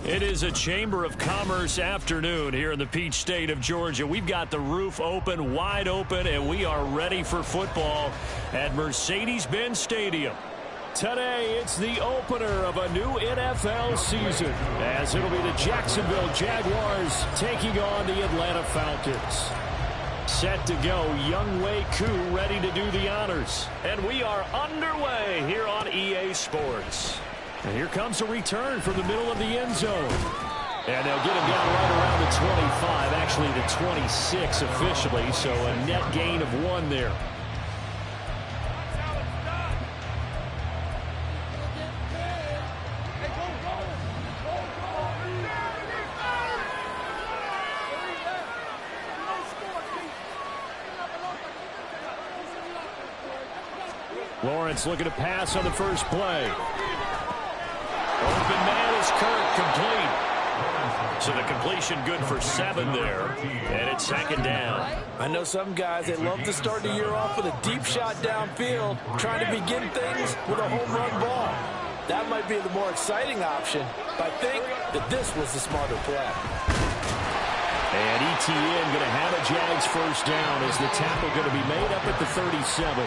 It is a Chamber of Commerce afternoon here in the Peach State of Georgia. We've got the roof open, wide open, and we are ready for football at Mercedes-Benz Stadium. Today, it's the opener of a new NFL season, as it'll be the Jacksonville Jaguars taking on the Atlanta Falcons. Set to go, young wk1 ready to do the honors. And we are underway here on EA Sports. And here comes a return from the middle of the end zone. And they'll get him down right around the 25, actually the 26 officially, so a net gain of 1 there. Lawrence looking to pass on the first play. Open man is Kirk, complete. So the completion good for 7 there, and it's 2nd down. I know some guys, they love to start the year off with a deep shot downfield, trying to begin things with a home run ball. That might be the more exciting option, but I think that this was the smarter play. And ETN going to have a Jags first down as the tackle going to be made up at the 37.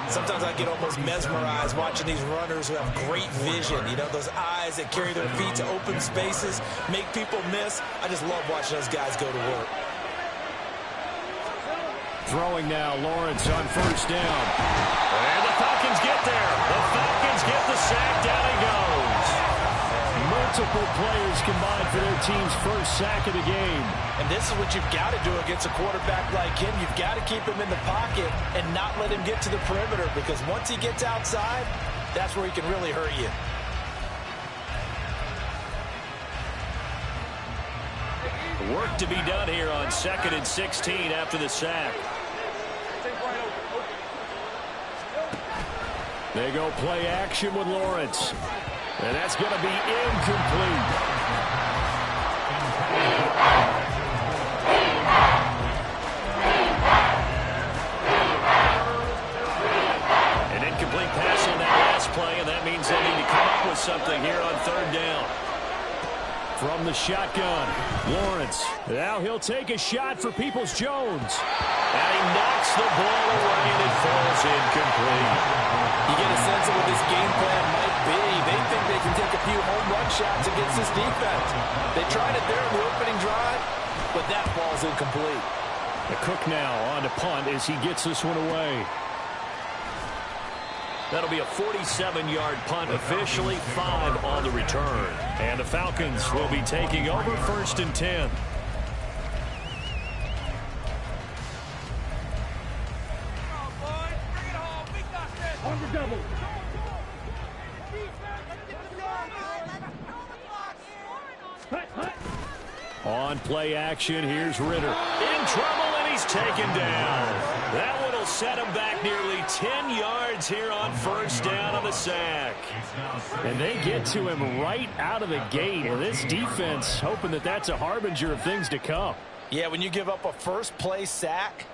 Sometimes I get almost mesmerized watching these runners who have great vision. You know, those eyes that carry their feet to open spaces, make people miss. I just love watching those guys go to work. Throwing now, Lawrence on first down. And the Falcons get there. The Falcons get the sack. Down he goes. Multiple players combined for their team's first sack of the game. And this is what you've got to do against a quarterback like him. You've got to keep him in the pocket and not let him get to the perimeter, because once he gets outside, that's where he can really hurt you. Work to be done here on 2nd and 16 after the sack. They go play action with Lawrence. And that's going to be incomplete. An incomplete pass on that last play, and that means they need to come up with something here on 3rd down. From the shotgun, Lawrence. Now he'll take a shot for Peoples-Jones. And he knocks the ball away, and it falls incomplete. You get a sense of what this game plan might be. They think they can take a few home run shots against this defense. They tried it there in the opening drive, but that ball's incomplete. The Cook now on to punt as he gets this one away. That'll be a 47-yard punt, officially 5 on the return. And the Falcons will be taking over 1st and 10. On play action, here's Ritter. In trouble, and he's taken down. That one will set him back nearly 10 yards here on 1st down on the sack. And they get to him right out of the gate. And this defense hoping that that's a harbinger of things to come. Yeah, when you give up a first-play sack,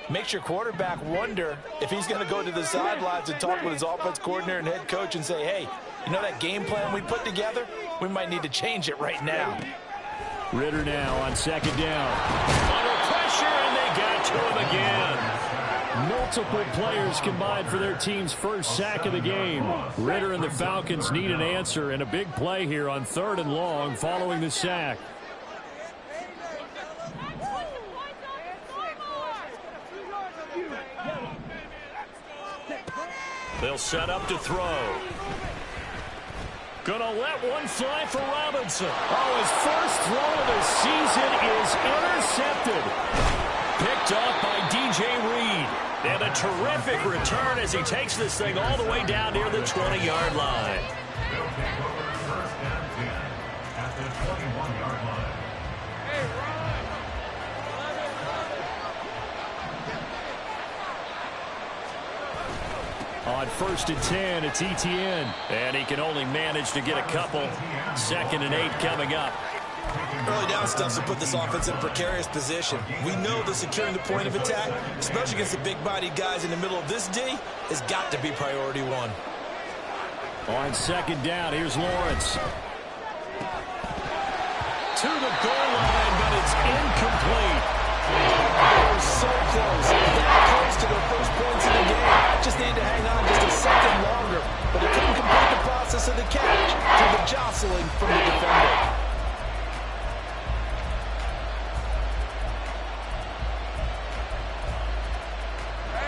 makes your quarterback wonder if he's going to go to the sidelines and talk with his offense coordinator and head coach and say, hey, you know that game plan we put together? We might need to change it right now. Ritter now on 2nd down. Under pressure, and they got to him again. Multiple players combined for their team's first sack of the game. Ritter and the Falcons need an answer, and a big play here on 3rd and long following the sack. They'll set up to throw. Gonna let one fly for Robinson. Oh, his first throw of the season is intercepted. Picked off by DJ Reed. And a terrific return as he takes this thing all the way down near the 20-yard line. On 1st and 10, it's ETN. And he can only manage to get a couple. 2nd and 8 coming up. Early down stuff to put this offense in a precarious position. We know that securing the point of attack, especially against the big-bodied guys in the middle of this D, has got to be priority 1. On 2nd down, here's Lawrence. to the goal line, but it's incomplete. They were so close, that close to their first points in the game. Just needed to hang on just a second longer, but he couldn't complete the process of the catch through the jostling from the defender.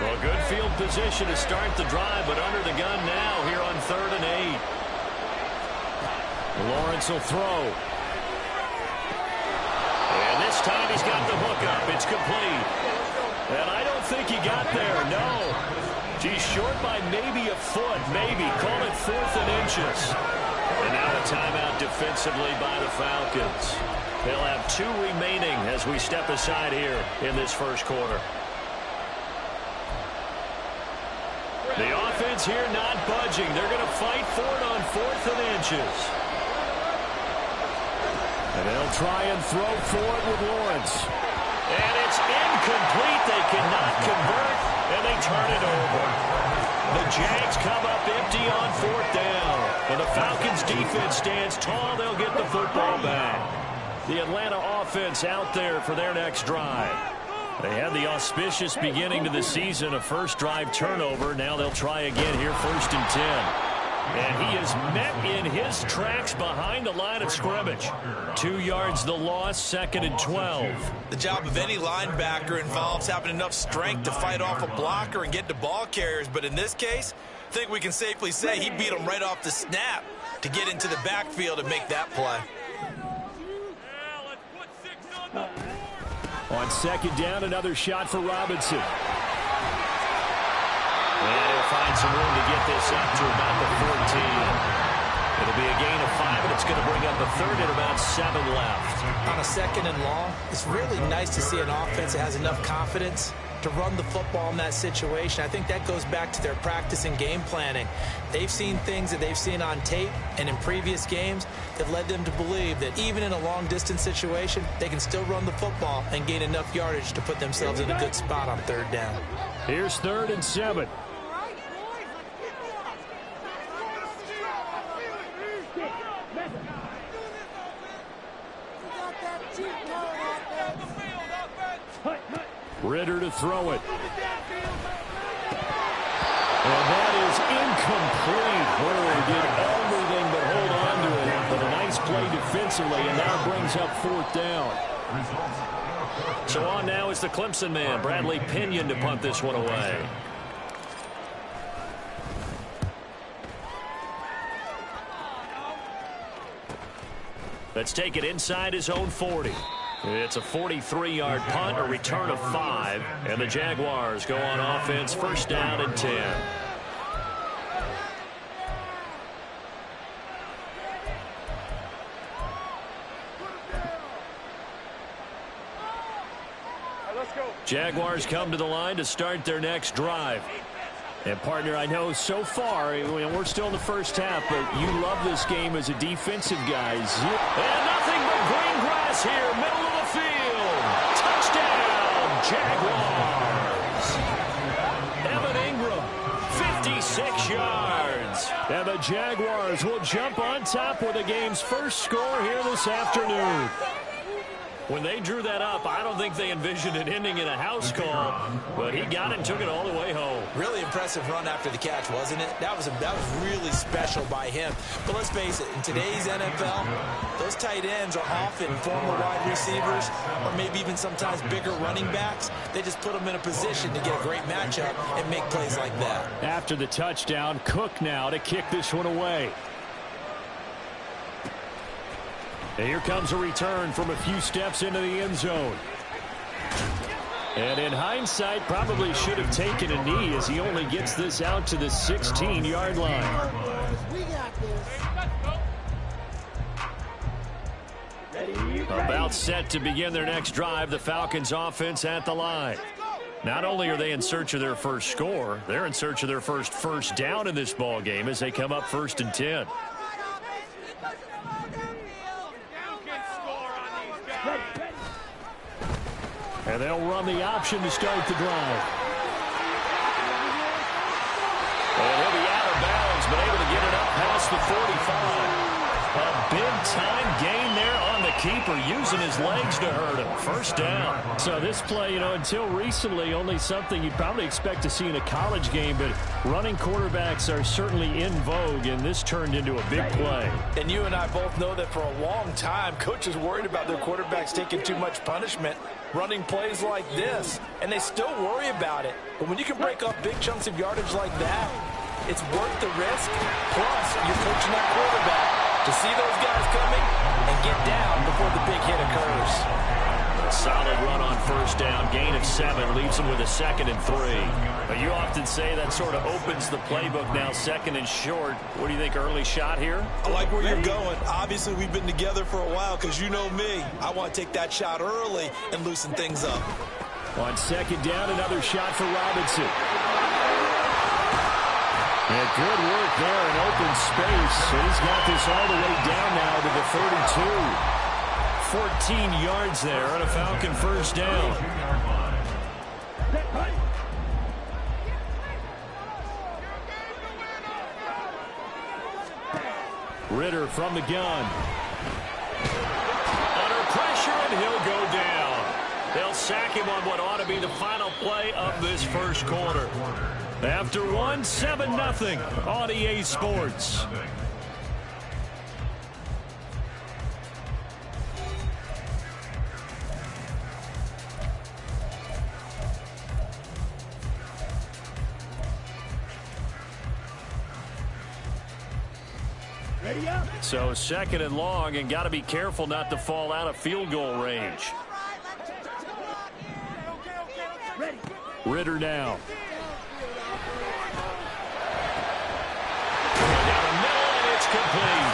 Well, good field position to start the drive, but under the gun now here on 3rd and 8. Lawrence will throw. And this time he's got the hook up. It's complete. And I don't think he got there, no. He's short by maybe a foot, maybe. Call it 4th and inches. And now a timeout defensively by the Falcons. They'll have 2 remaining as we step aside here in this first quarter. The offense here not budging. They're going to fight for it on 4th and inches. And they'll try and throw for it with Lawrence. And it's incomplete. They cannot convert, and they turn it over. The Jags come up empty on 4th down. When the Falcons defense stands tall, they'll get the football back. The Atlanta offense out there for their next drive. They had the auspicious beginning to the season, a first drive turnover. Now they'll try again here, 1st and 10. And he is met in his tracks behind the line of scrimmage. 2 yards the loss, 2nd and 12. The job of any linebacker involves having enough strength to fight off a blocker and get to ball carriers. But in this case, I think we can safely say he beat him right off the snap to get into the backfield and make that play. On 2nd down, another shot for Robinson. And he'll find some room to get this up to about the 14. It'll be a gain of 5, and it's going to bring up a 3rd and about 7 left. On a 2nd and long, it's really nice to see an offense that has enough confidence to run the football in that situation. I think that goes back to their practice and game planning. They've seen things that they've seen on tape and in previous games that led them to believe that even in a long-distance situation, they can still run the football and gain enough yardage to put themselves in a good spot on 3rd down. Here's 3rd and 7. Ritter to throw it. And that is incomplete. Boy, did everything but hold on to it. But a nice play defensively, and now brings up 4th down. So on now is the Clemson man, Bradley Pinion, to punt this one away. Let's take it inside his own 40. It's a 43-yard punt, a return of 5, and the Jaguars go on offense, 1st down and 10. Jaguars come to the line to start their next drive. And, partner, I know so far, we're still in the first half, but you love this game as a defensive guy. And nothing but green grass here, middle of the field. Touchdown, Jaguars. Evan Ingram, 56 yards. And the Jaguars will jump on top with the game's first score here this afternoon. When they drew that up, I don't think they envisioned it ending in a house call, but he got it and took it all the way home. Really impressive run after the catch, wasn't it? That was really special by him. But let's face it, in today's NFL, those tight ends are often former wide receivers or maybe even sometimes bigger running backs. They just put them in a position to get a great matchup and make plays like that. After the touchdown, Cook now to kick this one away. And here comes a return from a few steps into the end zone. And in hindsight, probably should have taken a knee as he only gets this out to the 16-yard line. About set to begin their next drive, the Falcons offense at the line. Not only are they in search of their first score, they're in search of their first down in this ball game as they come up 1st and 10. And they'll run the option to start the drive. And he'll be out of bounds, but able to get it up past the 45. A big-time gain there on the keeper using his legs to hurt him. First down. So this play, until recently, only something you'd probably expect to see in a college game, but running quarterbacks are certainly in vogue, and this turned into a big play. And you and I both know that for a long time, coaches worried about their quarterbacks taking too much punishment running plays like this, and they still worry about it. But when you can break up big chunks of yardage like that, it's worth the risk. Plus, you're coaching that quarterback to see those guys coming and get down before the big hit occurs. Solid run on first down. Gain of 7 leaves him with a 2nd and 3. But you often say that sort of opens the playbook now, 2nd and short. What do you think, early shot here? I like where you're going. Obviously, we've been together for a while because you know me. I want to take that shot early and loosen things up. On 2nd down, another shot for Robinson. And good work there in open space. And he's got this all the way down now to the 32. 14 yards there on a Falcon first down. Ritter from the gun. Under pressure, and he'll go down. They'll sack him on what ought to be the final play of this first quarter. After 7-0 on EA Sports. So 2nd and long, and got to be careful not to fall out of field goal range. Ritter now. Down the middle, and it's complete.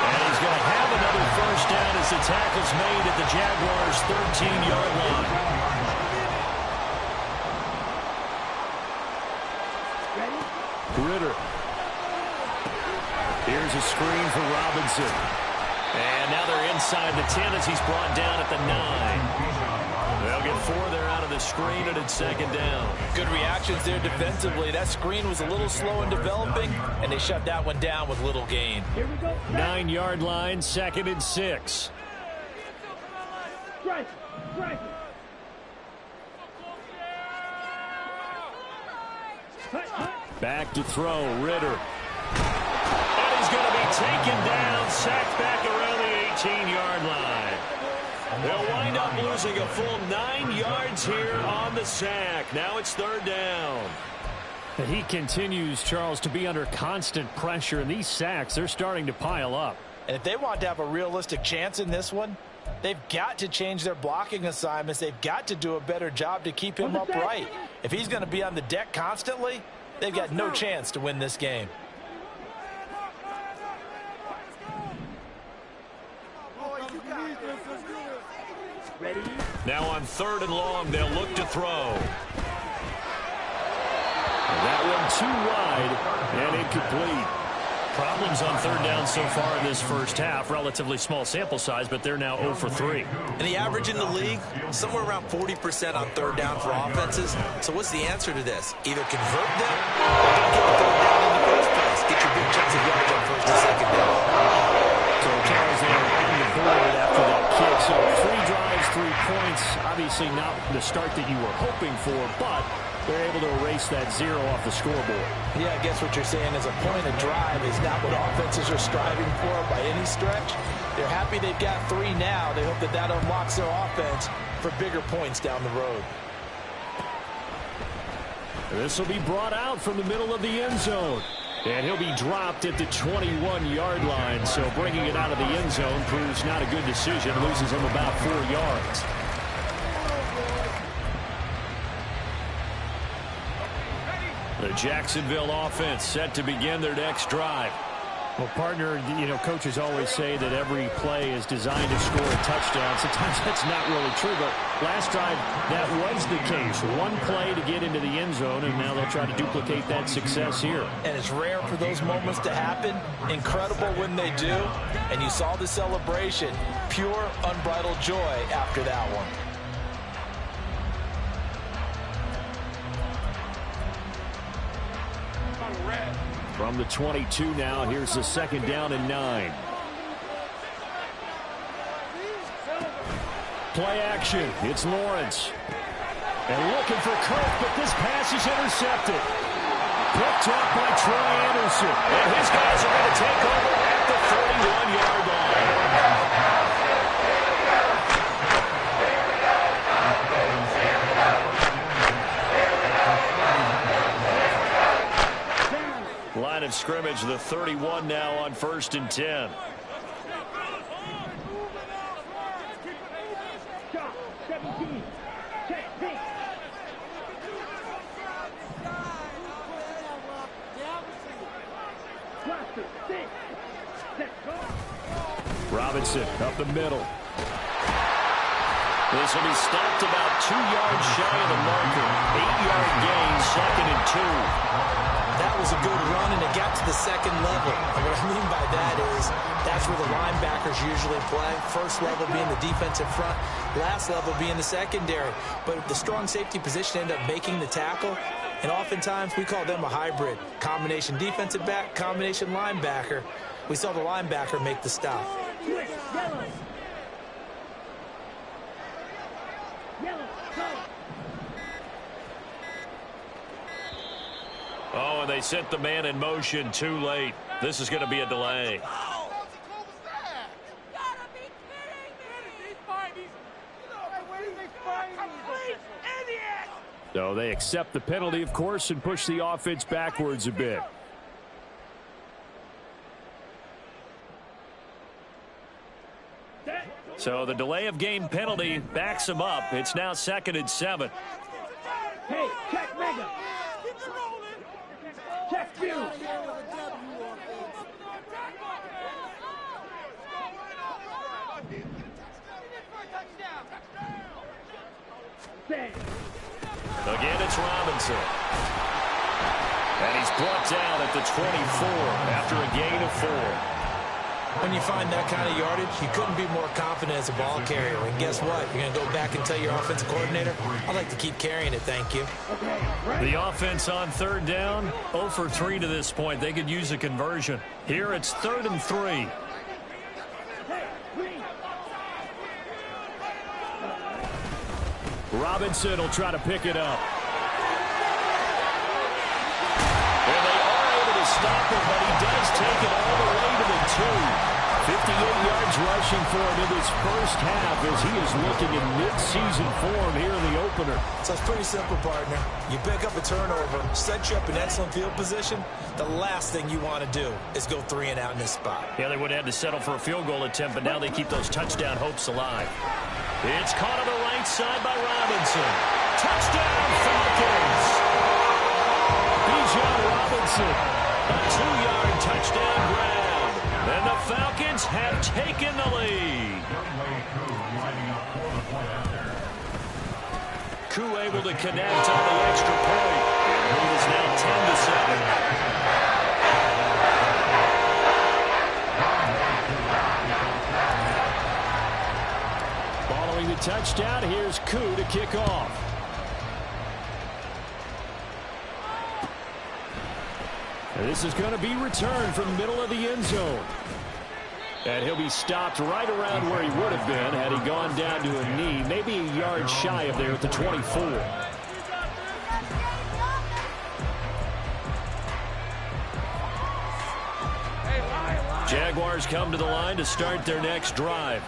And he's going to have another first down as the tackle's made at the Jaguars' 13-yard line. Ritter. Here's a screen for Robinson. And now they're inside the 10 as he's brought down at the 9. They'll get 4 there out of the screen, and it's 2nd down. Good reactions there defensively. That screen was a little slow in developing, and they shut that one down with little gain. 9-yard line, 2nd and 6. Back to throw, Ritter. He's going to be taken down, sacked back around the 18-yard line. They'll wind up losing a full 9 yards here on the sack. Now it's 3rd down. And he continues, Charles, to be under constant pressure, and these sacks, they're starting to pile up. And if they want to have a realistic chance in this one, they've got to change their blocking assignments. They've got to do a better job to keep him upright. If he's going to be on the deck constantly, they've got no chance to win this game. Now on 3rd and long, they'll look to throw. And that one too wide and incomplete. Problems on 3rd down so far in this first half. Relatively small sample size, but they're now 0 for 3. And the average in the league, somewhere around 40% on 3rd down for offenses. So what's the answer to this? Either convert them or don't get the 3rd down in the first place. Get your big chunks of yards on 1st and 2nd down. So Charles, they're on the board after that kick. So 3 drives, 3 points. Obviously not the start that you were hoping for, but they're able to erase that 0 off the scoreboard. Yeah, I guess what you're saying is a point of drive is not what offenses are striving for by any stretch. They're happy they've got 3 now. They hope that that unlocks their offense for bigger points down the road. This will be brought out from the middle of the end zone. And he'll be dropped at the 21-yard line. So bringing it out of the end zone proves not a good decision. Loses him about 4 yards. The Jacksonville offense set to begin their next drive. Well, partner, coaches always say that every play is designed to score a touchdown. Sometimes that's not really true, but last drive, that was the case. 1 play to get into the end zone, and now they'll try to duplicate that success here. And it's rare for those moments to happen. Incredible when they do. And you saw the celebration. Pure, unbridled joy after that one. From the 22 now, here's the 2nd down and 9. Play action. It's Lawrence. And looking for Kirk, but this pass is intercepted. Picked up by Troy Anderson. And his guys are going to take over at the 41-yard line. Line of scrimmage, the 31 now on 1st and 10. Robinson up the middle. This will be stopped about 2 yards shy of the marker. 8-yard gain, 2nd and 2. That was a good run, and it got to the second level. And what I mean by that is that's where the linebackers usually play. First level being the defensive front, last level being the secondary. But the strong safety position ended up making the tackle. And oftentimes we call them a hybrid. Combination defensive back, combination linebacker. We saw the linebacker make the stop. Oh, and they sent the man in motion too late. This is going to be a delay. So they accept the penalty, of course, and push the offense backwards a bit. So the delay of game penalty backs him up. It's now 2nd and 7. Hey, check Mega. Check you. Again, it's Robinson. And he's brought down at the 24 after a gain of 4. When you find that kind of yardage, you couldn't be more confident as a ball carrier. And guess what? You're going to go back and tell your offensive coordinator, I'd like to keep carrying it, thank you. The offense on 3rd down, 0 for 3 to this point. They could use a conversion. Here it's 3rd and 3. Robinson will try to pick it up. And they are able to stop him, but he does take it all the way to the 2. 58 yards rushing for him in this first half as he is looking in mid-season form here in the opener. So it's pretty simple, partner. You pick up a turnover, set you up in excellent field position. The last thing you want to do is go 3 and out in this spot. Yeah, they would have had to settle for a field goal attempt, but now they keep those touchdown hopes alive. It's caught on the right side by Robinson. Touchdown, Falcons! Bijan Robinson, a 2-yard touchdown grab. And the Falcons have taken the lead. Koo able to connect on the extra point. It is now 10-7. Following the touchdown, here's Koo to kick off. And this is going to be returned from the middle of the end zone. And he'll be stopped right around where he would have been had he gone down to a knee, maybe a yard shy of there at the 24. Jaguars come to the line to start their next drive.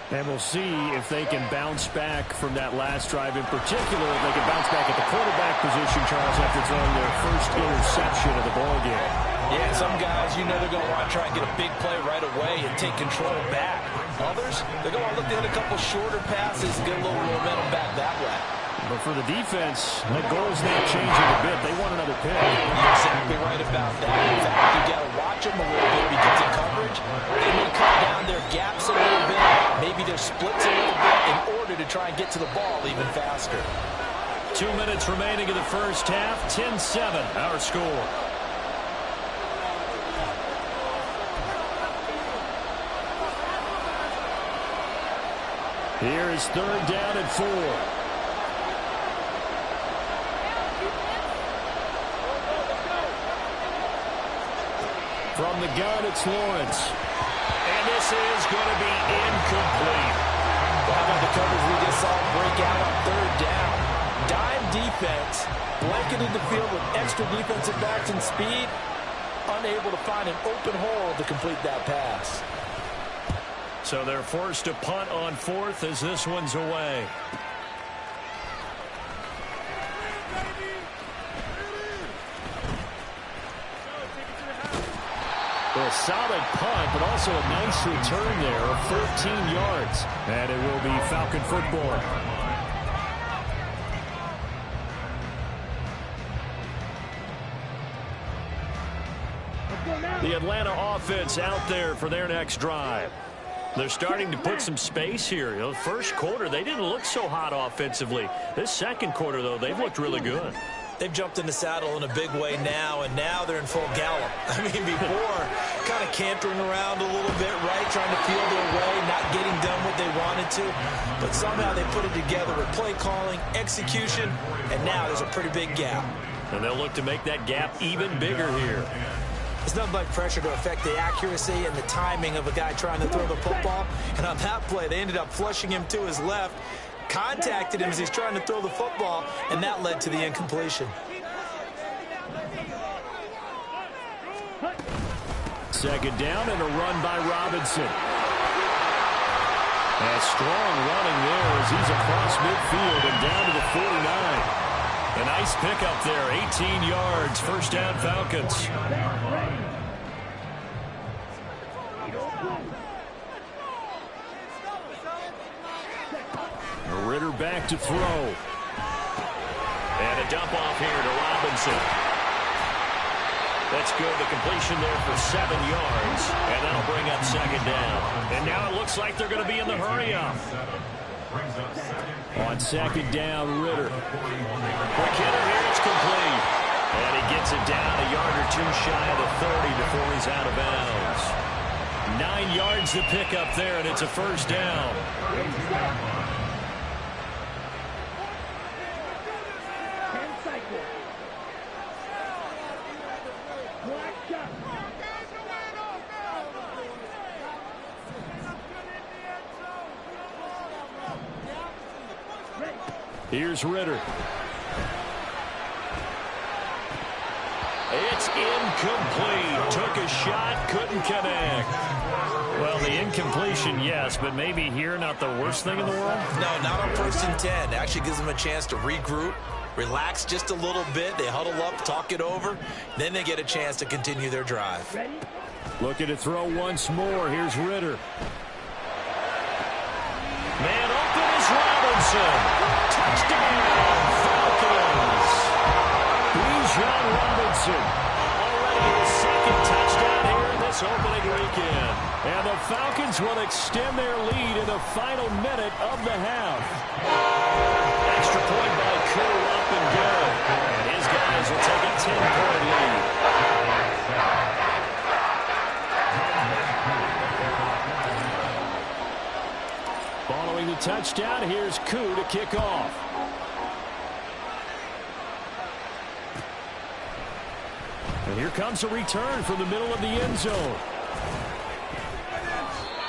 And we'll see if they can bounce back from that last drive in particular. If they can bounce back at the quarterback position, Charles, after throwing their first interception of the ballgame. Yeah, some guys, you know they're going to want to try and get a big play right away and take control back. Others, they're going to look to hit a couple shorter passes and get a little momentum back that way. But for the defense, that goal's not changing a bit. They want another pick. You're exactly right about that. In fact, you got to watch them a little bit because of coverage. They may cut down their gaps a little bit, maybe their splits a little bit in order to try and get to the ball even faster. 2 minutes remaining in the first half. 10-7, our score. Here is 3rd down and 4. From the gun, it's Lawrence. And this is going to be incomplete. How about the coverage we just saw break out on third down? Dime defense, blanketed the field with extra defensive backs and speed, unable to find an open hole to complete that pass. So they're forced to punt on fourth as this one's away. A solid punt, but also a nice return there of 14 yards. And it will be Falcon football. The Atlanta offense out there for their next drive. They're starting to put some space here. You know, first quarter, they didn't look so hot offensively. This second quarter, though, they've looked really good. They've jumped in the saddle in a big way now, and now they're in full gallop. I mean, before, kind of cantering around a little bit, right, trying to feel their way, not getting done what they wanted to. But somehow they put it together with play calling, execution, and now there's a pretty big gap. And they'll look to make that gap even bigger here. It's nothing like pressure to affect the accuracy and the timing of a guy trying to throw the football. And on that play, they ended up flushing him to his left, contacted him as he's trying to throw the football, and that led to the incompletion. Second down and a run by Robinson. A strong running there as he's across midfield and down to the 49. A nice pickup there, 18 yards, first down Falcons. Ritter back to throw. And a dump off here to Robinson. That's good. The completion there for 7 yards. And that'll bring up second down. And now it looks like they're going to be in the hurry-up. On second down, Ritter. Quick hitter here, it's complete. And he gets it down a yard or two shy of the 30 before he's out of bounds. 9 yards to pick up there, and it's a first down. Here's Ritter. It's incomplete. Took a shot, couldn't connect. Well, the incompletion, yes, but maybe here not the worst thing in the world? No, not on 1st and 10. It actually gives them a chance to regroup, relax just a little bit. They huddle up, talk it over. Then they get a chance to continue their drive. Looking to throw once more. Here's Ritter. Man open is Robinson. Touchdown, Falcons. Bijan Robinson. Already his second touchdown here in this opening weekend. And the Falcons will extend their lead in the final minute of the half. Extra point by Koo, up and good. And his guys will take a 10-point lead. Following the touchdown, here's Koo to kick off. And here comes a return from the middle of the end zone.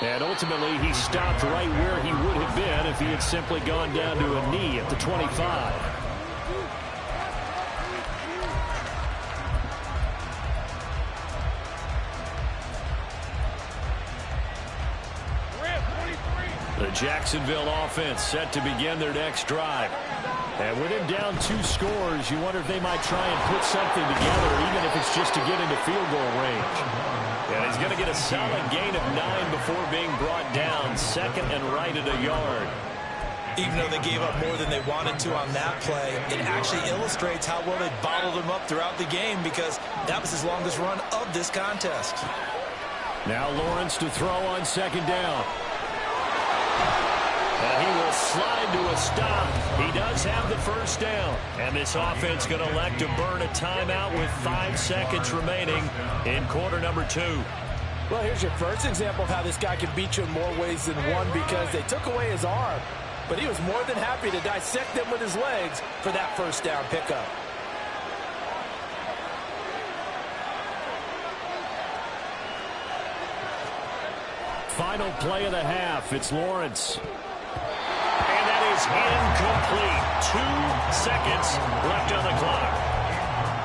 And ultimately, he stopped right where he would have been if he had simply gone down to a knee at the 25. The Jacksonville offense set to begin their next drive. And with him down 2 scores, you wonder if they might try and put something together, even if it's just to get into field goal range. And he's going to get a solid gain of 9 before being brought down, second and right at a yard. Even though they gave up more than they wanted to on that play, it actually illustrates how well they bottled him up throughout the game because that was his longest run of this contest. Now Lawrence to throw on second down. And he will slide to a stop. He does have the first down. And this offense going to elect to burn a timeout with 5 seconds remaining in quarter number 2. Well, here's your first example of how this guy can beat you in more ways than one because they took away his arm. But he was more than happy to dissect them with his legs for that first down pickup. Final play of the half. It's Lawrence. is incomplete. 2 seconds left on the clock.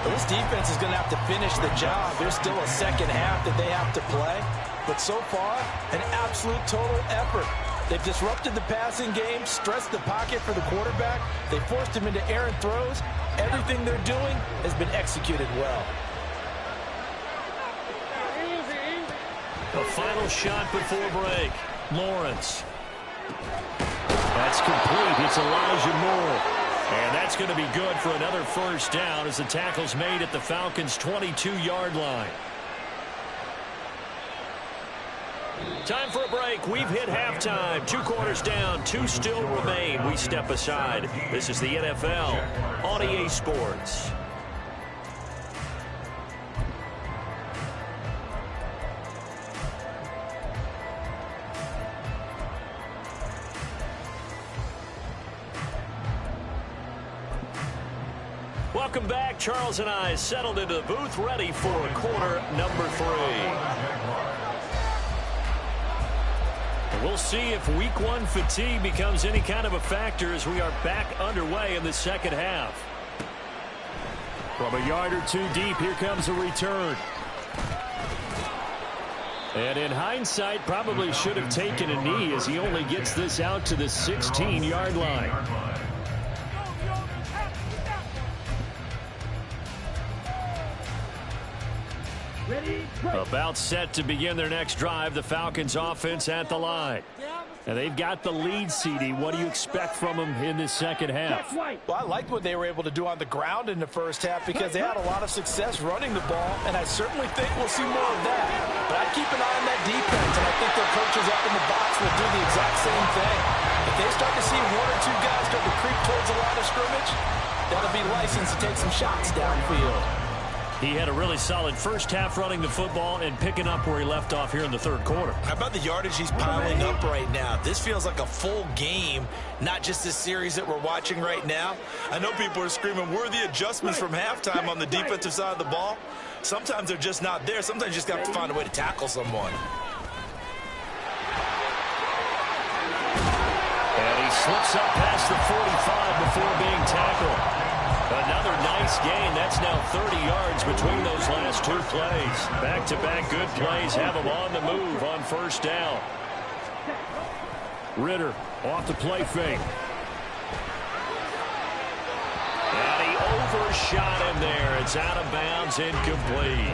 Well, this defense is going to have to finish the job. There's still a second half that they have to play. But so far, an absolute total effort. They've disrupted the passing game, stressed the pocket for the quarterback. They forced him into errant throws. Everything they're doing has been executed well. The final shot before break. Lawrence. That's complete. It's Elijah Moore. And that's going to be good for another first down as the tackle's made at the Falcons' 22-yard line. Time for a break. We've hit halftime. 2 quarters down. 2 still remain. We step aside. This is the NFL on EA Sports. Welcome back. Charles and I settled into the booth, ready for quarter number 3. We'll see if week 1 fatigue becomes any kind of a factor as we are back underway in the second half. From a yard or 2 deep, here comes a return. And in hindsight, probably should have taken a knee as he only gets this out to the 16-yard line. About set to begin their next drive, the Falcons offense at the line. And they've got the lead, CD. What do you expect from them in this second half? Well, I liked what they were able to do on the ground in the first half because they had a lot of success running the ball, and I certainly think we'll see more of that. But I'd keep an eye on that defense, and I think their coaches up in the box will do the exact same thing. If they start to see 1 or 2 guys start to creep towards the line of scrimmage, that'll be licensed to take some shots downfield. He had a really solid first half running the football and picking up where he left off here in the third quarter. How about the yardage he's piling up right now? This feels like a full game, not just this series that we're watching right now. I know people are screaming, where are the adjustments from halftime on the defensive side of the ball? Sometimes they're just not there. Sometimes you just got to find a way to tackle someone. And he slips up past the 45 before being tackled. Another nice gain. That's now 30 yards between those last 2 plays. Back-to-back good plays have them on the move on first down. Ritter off the play fake. And he overshot him there. It's out of bounds, incomplete.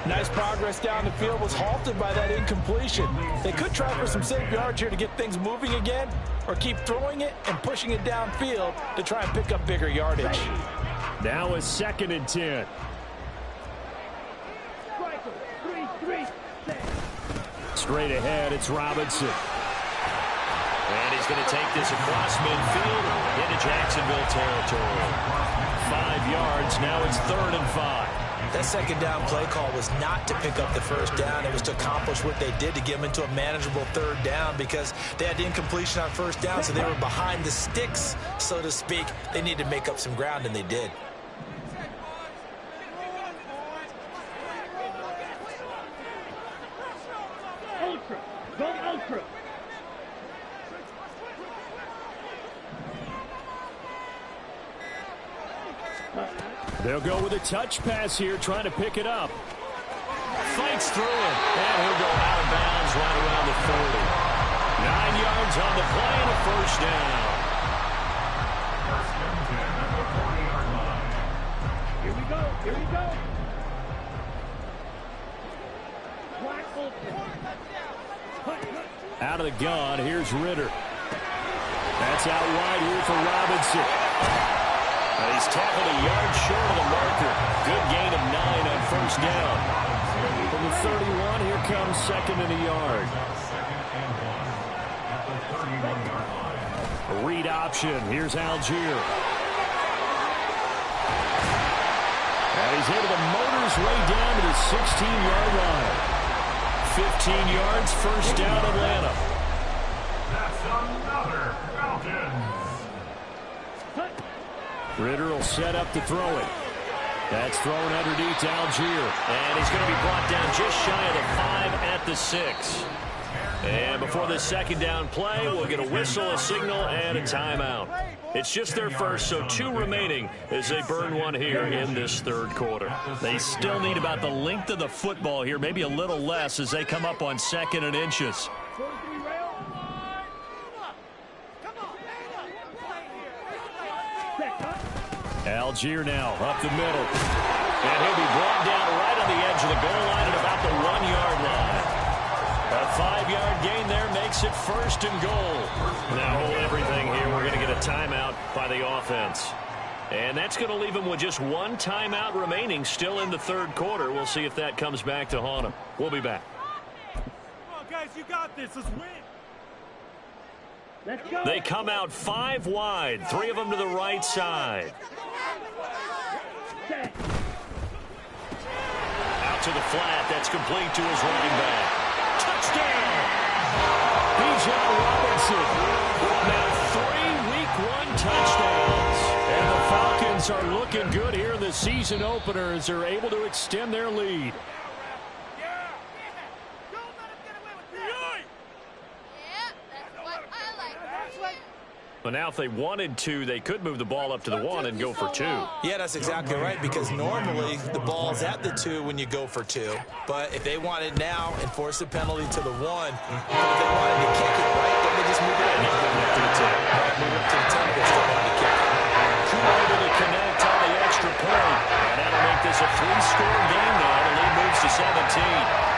Nice progress down the field was halted by that incompletion. They could try for some safe yards here to get things moving again, or keep throwing it and pushing it downfield to try and pick up bigger yardage. Now a 2nd and 10. Straight ahead, it's Robinson. And he's going to take this across midfield into Jacksonville territory. 5 yards, now it's 3rd and 5. That second down play call was not to pick up the first down. It was to accomplish what they did to get them into a manageable 3rd down because they had the incompletion on first down, so they were behind the sticks, so to speak. They needed to make up some ground, and they did. Ultra. Go ultra. They'll go with a touch pass here, trying to pick it up. Fights through it, and he'll go out of bounds right around the 40. 9 yards on the play and a first down. Here we go. Here we go. Wide open. Out of the gun, here's Ritter. That's out wide here for Robinson. And he's tackled a yard short of the marker. Good gain of 9 on first down. From the 31, here comes 2nd and a yard. A read option. Here's Algier. And he's into the motor's way down to the 16-yard line. 15 yards, first down, Atlanta. That's another Falcons. Ritter will set up to throw it. That's thrown underneath to Algier. And he's going to be brought down just shy of the 5 at the 6. And before this second down play, we'll get a whistle, a signal, and a timeout. It's just their first, so 2 remaining as they burn one here in this third quarter. They still need about the length of the football here, maybe a little less as they come up on 2nd and inches. Algier now up the middle. And he'll be brought down right on the edge of the goal line at about the 1-yard line. A 5-yard gain there makes it 1st and goal. Now hold everything here. We're going to get a timeout by the offense. And that's going to leave them with just 1 timeout remaining still in the third quarter. We'll see if that comes back to haunt them. We'll be back. Come on, guys, you got this. Let's win. Let's go. They come out 5 wide, 3 of them to the right side. Out to the flat. That's complete to his running back. Touchdown! Bijan Robinson. Now 3 Week 1 touchdowns. And the Falcons are looking good here in the season opener as they're able to extend their lead. But now if they wanted to, they could move the ball up to the 1 and go for 2. Yeah, that's exactly right, because normally the ball's at the 2 when you go for 2. But if they want it now and force a penalty to the 1, but if they wanted to kick it, right, then they just move it up to the 10. Move it up to the 10 if they still want to kick it. Able to connect on the extra point. And that'll make this a 3-score game now. The lead moves to 17.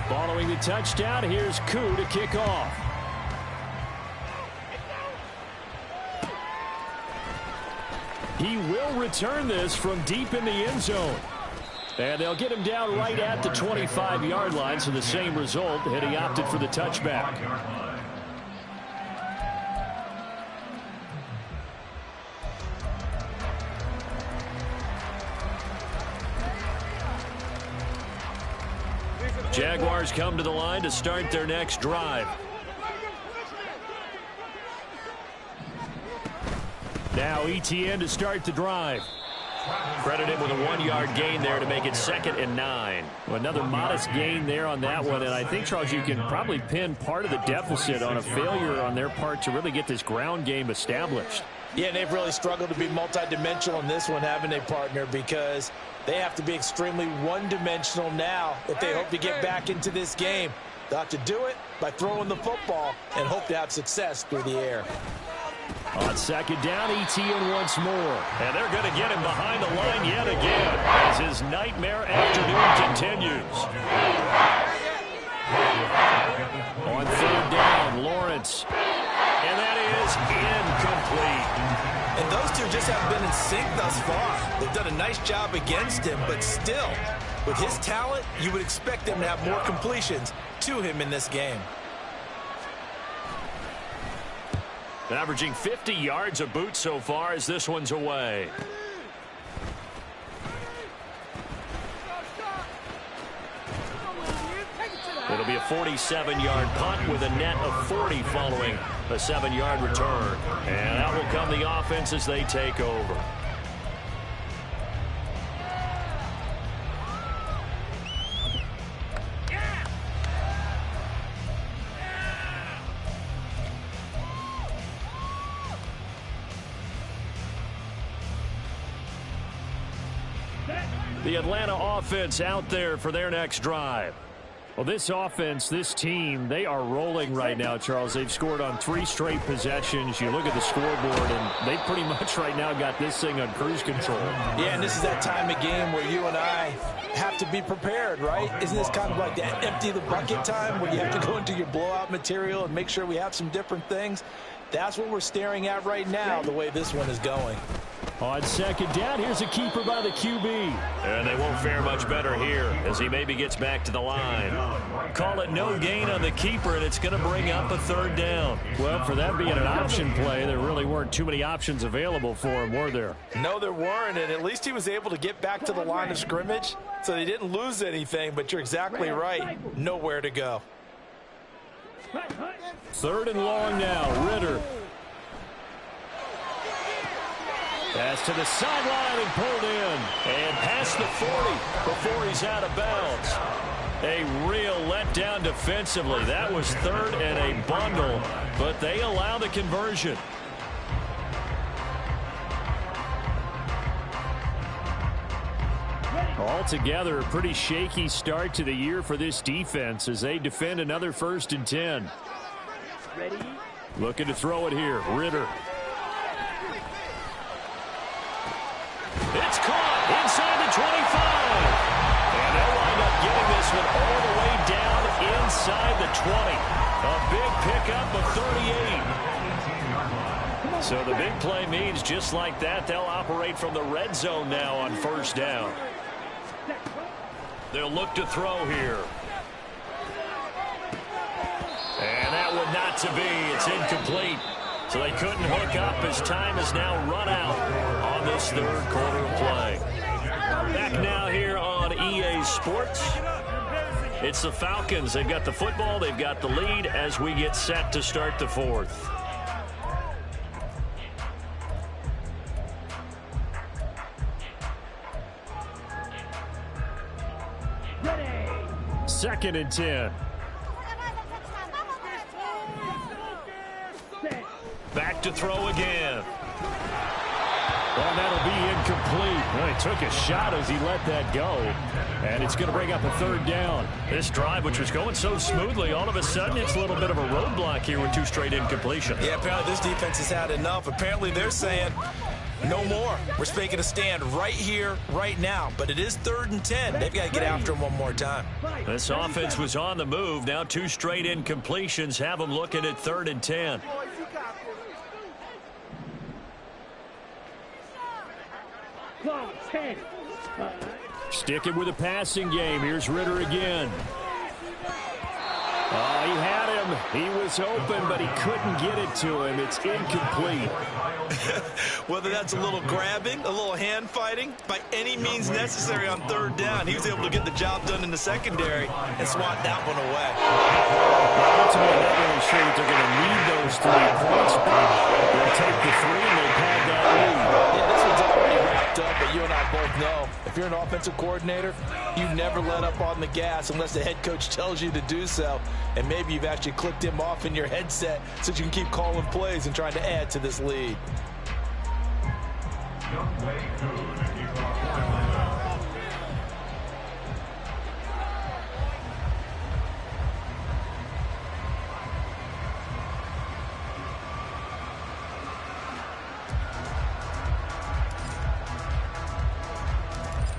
Following the touchdown, here's Koo to kick off. He will return this from deep in the end zone. And they'll get him down right at the 25-yard line, so the same result, and he opted for the touchback. Jaguars come to the line to start their next drive. Now ETN to start the drive. Credited with a 1-yard gain there to make it 2nd and 9. Another modest gain there on that one, and I think, Charles, you can probably pin part of the deficit on a failure on their part to really get this ground game established. Yeah, and they've really struggled to be multidimensional in this one, haven't they, partner? Because they have to be extremely one-dimensional now if they hope to get back into this game. They'll have to do it by throwing the football and hope to have success through the air. On 2nd down, ETN once more. And they're going to get him behind the line yet again as his nightmare afternoon continues. On 3rd down, Lawrence. And that is incomplete. And those two just haven't been in sync thus far. They've done a nice job against him, but still, with his talent, you would expect them to have more completions to him in this game. Averaging 50 yards a boot so far as this one's away. It'll be a 47-yard punt with a net of 40 following a 7-yard return. And out will come the offense as they take over. The Atlanta offense out there for their next drive. Well, this offense, this team, they are rolling right now, Charles. They've scored on 3 straight possessions. You look at the scoreboard, and they pretty much right now got this thing on cruise control. Yeah, and this is that time of game where you and I have to be prepared, right? Isn't this kind of like that empty the bucket time where you have to go into your blowout material and make sure we have some different things? That's what we're staring at right now, the way this one is going. On 2nd down, here's a keeper by the QB. And they won't fare much better here as he maybe gets back to the line. Call it no gain on the keeper, and it's going to bring up a 3rd down. Well, for that being an option play, there really weren't too many options available for him, were there? No, there weren't, and at least he was able to get back to the line of scrimmage, so they didn't lose anything, but you're exactly right. Nowhere to go. 3rd and long now, Ritter. Pass to the sideline and pulled in. And past the 40 before he's out of bounds. A real letdown defensively. That was third and a bundle, but they allow the conversion. Altogether, a pretty shaky start to the year for this defense as they defend another 1st and 10. Ready? Looking to throw it here. Ritter. It's caught inside the 25. And they'll wind up getting this one all the way down inside the 20. A big pickup of 38. So the big play means just like that, they'll operate from the red zone now on 1st down. They'll look to throw here. And that one not to be. It's incomplete. So they couldn't hook up as time has now run out on this 3rd quarter of play. Back now here on EA Sports. It's the Falcons. They've got the football. They've got the lead as we get set to start the 4th. Second and 10. Back to throw again. Well, that'll be incomplete. Well, he took a shot as he let that go. And it's going to bring up a 3rd down. This drive, which was going so smoothly, all of a sudden it's a little bit of a roadblock here with 2 straight incompletions. Yeah, apparently this defense has had enough. Apparently they're saying no more. We're making a stand right here, right now. But it is 3rd and 10. They've got to get after him one more time. This offense was on the move. Now 2 straight incompletions have them looking at 3rd and 10. Sticking with a passing game. Here's Ritter again. He had him. He was open, but he couldn't get it to him. It's incomplete. Whether that's a little grabbing, a little hand fighting, by any means necessary on 3rd down, he was able to get the job done in the secondary and swat that one away. Ultimately, I'm not really sure that they're going to need those 3 points, but they'll take the 3 and they've had that lead. Yeah, this one's already wrapped up, but you and I both know if you're an offensive coordinator, you never let up on the gas unless the head coach tells you to do so. And maybe you've actually clicked him off in your headset so you can keep calling plays and trying to add to this lead.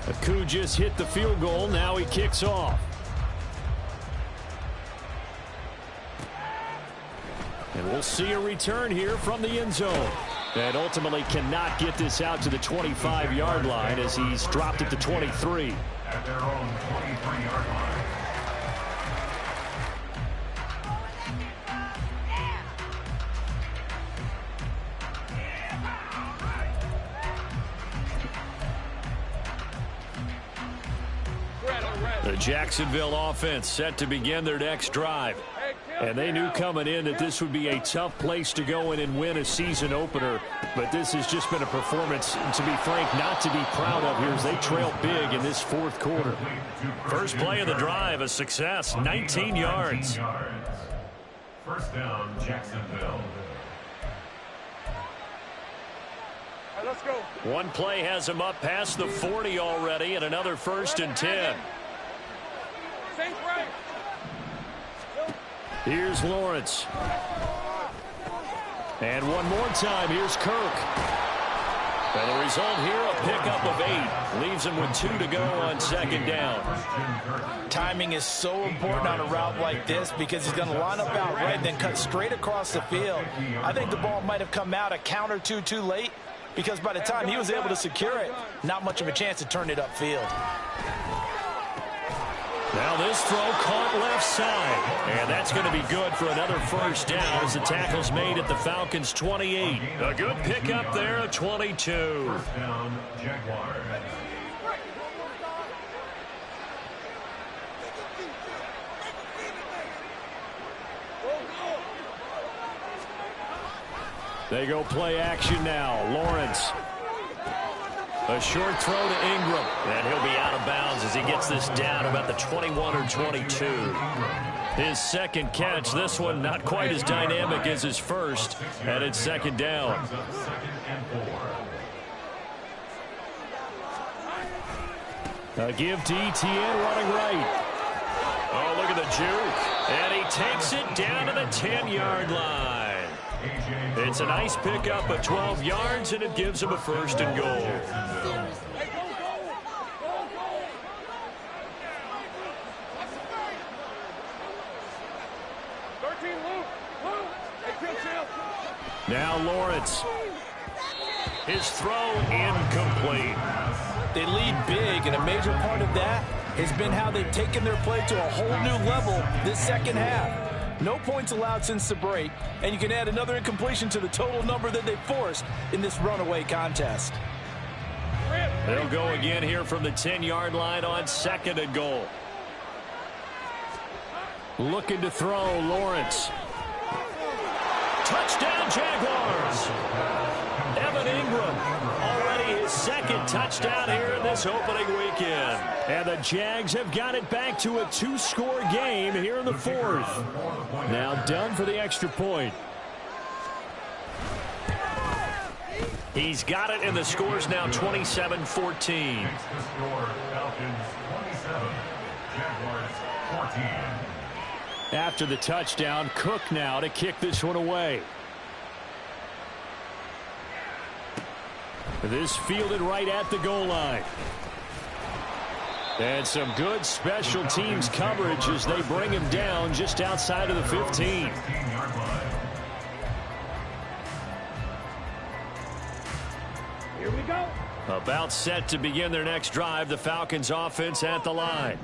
Aku just hit the field goal. Now he kicks off. And we'll see a return here from the end zone. And ultimately cannot get this out to the 25-yard line as he's dropped it to 23. At their own 23-yard line. The Jacksonville offense set to begin their next drive. And they knew coming in that this would be a tough place to go in and win a season opener. But this has just been a performance, to be frank, not to be proud of here as they trail big in this 4th quarter. First play of the drive, a success, 19 yards. 1st down, Jacksonville. All right, let's go. One play has him up past the 40 already, and another 1st and 10. Same right. Here's Lawrence. And one more time, here's Kirk. And the result here, a pickup of 8. Leaves him with 2 to go on 2nd down. Timing is so important on a route like this because he's going to line up out right and then cut straight across the field. I think the ball might have come out a count or two too late because by the time he was able to secure it, not much of a chance to turn it upfield. Now this throw caught left side. And that's going to be good for another 1st down as the tackle's made at the Falcons' 28. A good pickup there at 22. 1st down, Jaguars. They go play action now. Lawrence. A short throw to Ingram. And he'll be out of bounds as he gets this down about the 21 or 22. His second catch. This one not quite as dynamic as his first. And it's second down. A give to ETN running right. Oh, look at the juke. And he takes it down to the 10-yard line. It's a nice pickup of 12 yards, and it gives him a first and goal. Now Lawrence. His throw incomplete. They lead big, and a major part of that has been how they've taken their play to a whole new level this second half. No points allowed since the break, and you can add another incompletion to the total number that they forced in this runaway contest. They'll go again here from the 10-yard line on second and goal. Looking to throw, Lawrence. Touchdown, Jaguars. Evan Ingram, already his second touchdown here in this opening weekend. And the Jags have got it back to a 2-score game here in the fourth. Now done for the extra point. He's got it, and the score's now 27-14. After the touchdown, Cook now to kick this one away. This fielded right at the goal line. And some good special teams coverage as they bring him down just outside of the 15. Here we go. About set to begin their next drive, the Falcons offense at the line.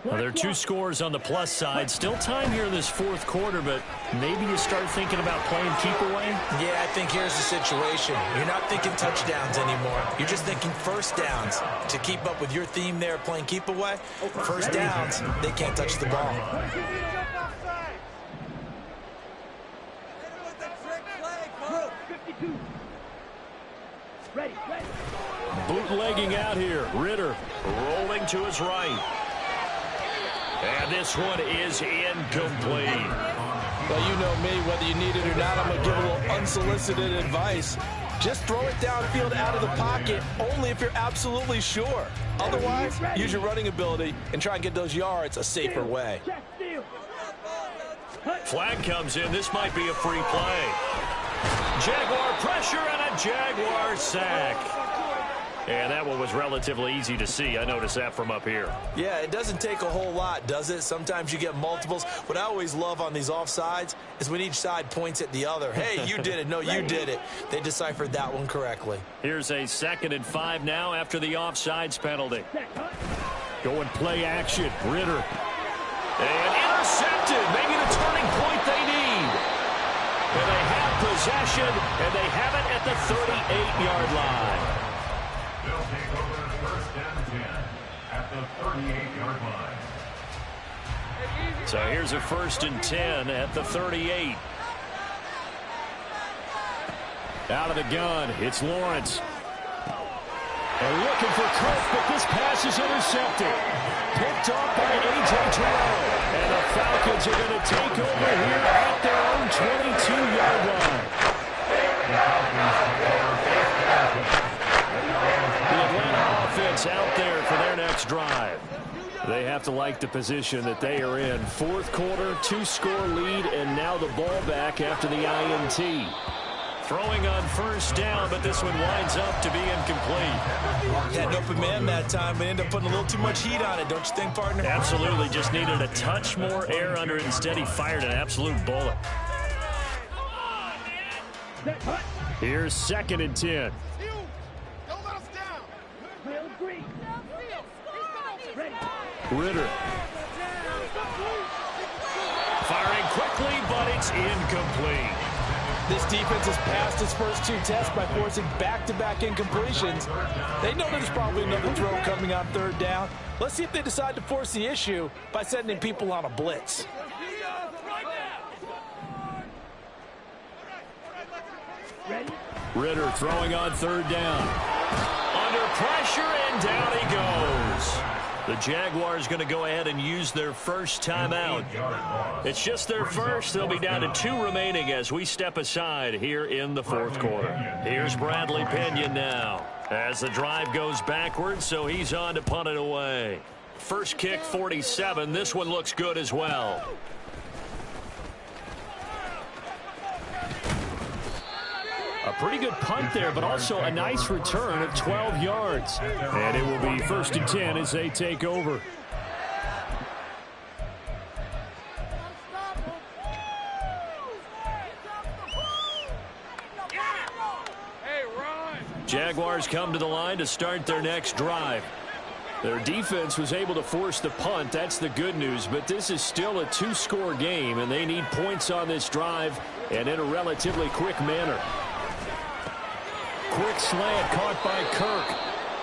Well, there are 2 scores on the plus side. Still time here in this fourth quarter, but maybe you start thinking about playing keep away? Yeah, I think here's the situation. You're not thinking touchdowns anymore. You're just thinking first downs. To keep up with your theme there, playing keep away, first downs, they can't touch the ball. Bootlegging out here. Ritter rolling to his right. And this one is incomplete. Well, you know me, whether you need it or not, I'm going to give a little unsolicited advice. Just throw it downfield out of the pocket only if you're absolutely sure. Otherwise, use your running ability and try and get those yards a safer way. Flag comes in. This might be a free play. Jaguar pressure and a Jaguar sack. And that one was relatively easy to see. I noticed that from up here. Yeah, it doesn't take a whole lot, does it? Sometimes you get multiples. What I always love on these offsides is when each side points at the other. Hey, you did it. No, you did it. They deciphered that one correctly. Here's a 2nd and 5 now after the offsides penalty. Going play action. Ritter. And intercepted. Maybe the turning point they need. And they have possession, and they have it at the 38-yard line. They'll take over first and 10 at the 38-yard line. So here's a 1st and 10 at the 38. Out of the gun, it's Lawrence. And looking for Cook, but this pass is intercepted. Picked off by A.J. Terrell. And the Falcons are going to take over here at their own 22-yard line. The Atlanta offense out there for their next drive. They have to like the position that they are in. Fourth quarter, 2-score lead, and now the ball back after the INT. Throwing on first down, but this one winds up to be incomplete. Had an open man that time, but ended up putting a little too much heat on it, don't you think, partner? Absolutely, just needed a touch more air under it. Instead, he fired an absolute bullet. Here's 2nd and 10. Ritter. Firing quickly, but it's incomplete. This defense has passed its first 2 tests by forcing back-to-back incompletions. They know there's probably another throw coming on 3rd down. Let's see if they decide to force the issue by sending people on a blitz. Ritter throwing on 3rd down. under pressure, and down he goes. The Jaguars going to go ahead and use their first timeout. It's just their first. They'll be down to 2 remaining as we step aside here in the fourth quarter. Here's Bradley Pinion now as the drive goes backwards, so he's on to punt it away. First kick, 47. This one looks good as well. A pretty good punt there, but also a nice return of 12 yards. And it will be 1st and 10 as they take over. Jaguars come to the line to start their next drive. Their defense was able to force the punt. That's the good news, but this is still a 2-score game, and they need points on this drive and in a relatively quick manner. Quick slant caught by Kirk.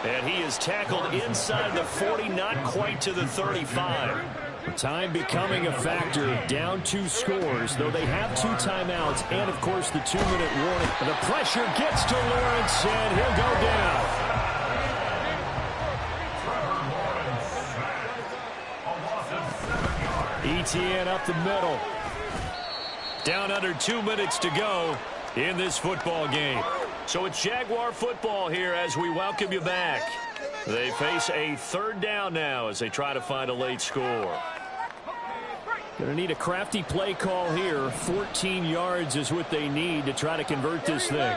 And he is tackled inside the 40, not quite to the 35. Time becoming a factor, down 2 scores, though they have 2 timeouts and, of course, the 2-minute warning. The pressure gets to Lawrence, and he'll go down. ETN up the middle. Down under 2 minutes to go in this football game. So it's Jaguar football here as we welcome you back. They face a 3rd down now as they try to find a late score. Going to need a crafty play call here. 14 yards is what they need to try to convert this thing.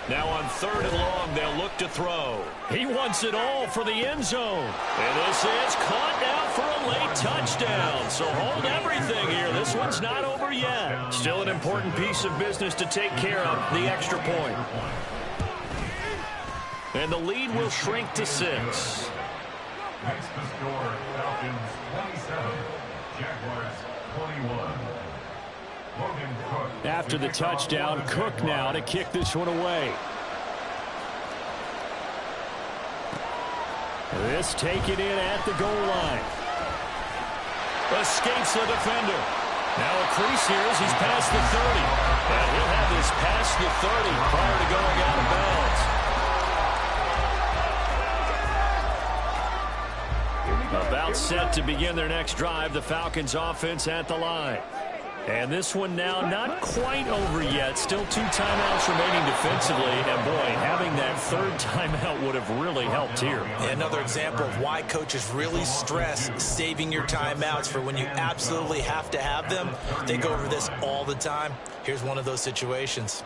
Now on 3rd and long, they'll look to throw. He wants it all for the end zone. And this is caught now for a late touchdown. So hold everything here. This one's not over yet. Still an important piece of business to take care of, the extra point. And the lead will shrink to 6. Next to score, Falcons 27, Jaguars 21. After the touchdown, Cook now to kick this one away. This taken in at the goal line. Escapes the defender. Now a crease here as he's past the 30. And he'll have this past the 30 prior to going out of bounds. About set to begin their next drive. The Falcons offense at the line. And this one now not quite over yet. Still 2 timeouts remaining defensively. And, boy, having that 3rd timeout would have really helped here. Another example of why coaches really stress saving your timeouts for when you absolutely have to have them. They go over this all the time. Here's one of those situations.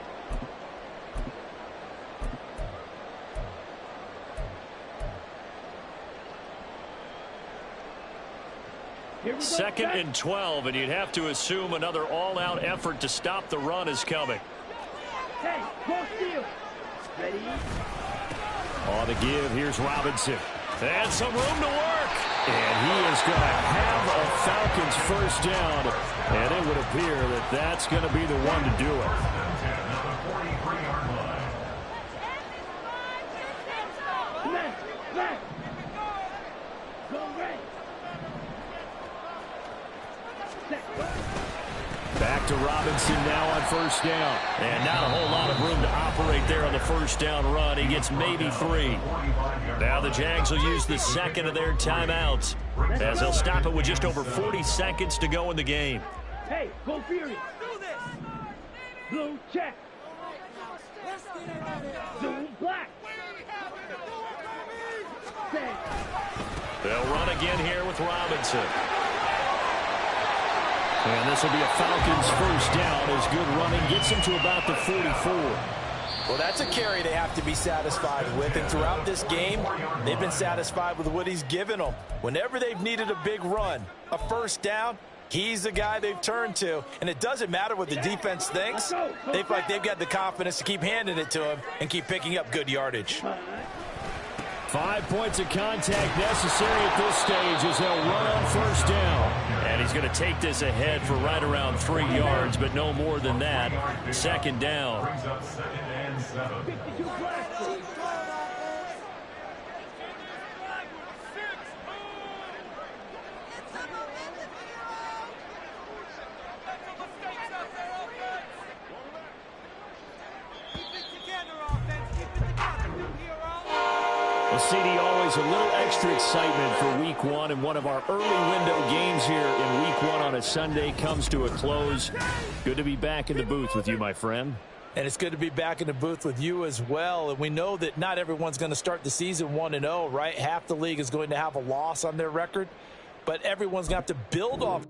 Second and 12, and you'd have to assume another all-out effort to stop the run is coming. Hey, go steal. Ready? On the give, here's Robinson. And some room to work. And he is going to have a Falcons first down. And it would appear that that's going to be the one to do it. Back to Robinson now on first down. And not a whole lot of room to operate there on the first down run. He gets maybe 3. Now the Jags will use the 2nd of their timeouts as they'll stop it with just over 40 seconds to go in the game. Hey, go Fury. Do this. Blue check. Blue black. They'll run again here with Robinson. And this will be a Falcons first down as good running gets him to about the 44. Well, that's a carry they have to be satisfied with. And throughout this game, they've been satisfied with what he's given them. Whenever they've needed a big run, a first down, he's the guy they've turned to. And it doesn't matter what the defense thinks. They feel like they've got the confidence to keep handing it to him and keep picking up good yardage. 5 points of contact necessary at this stage as they'll run on first down. And he's going to take this ahead for right around 3 yards, but no more than that. 2nd down. Brings up 2nd and 7. 52 plastic. Well, CD, always a little extra excitement for Week 1, and one of our early window games here in Week 1 on a Sunday comes to a close. Good to be back in the booth with you, my friend. And it's good to be back in the booth with you as well. And we know that not everyone's going to start the season 1-0, right? Half the league is going to have a loss on their record, but everyone's going to have to build off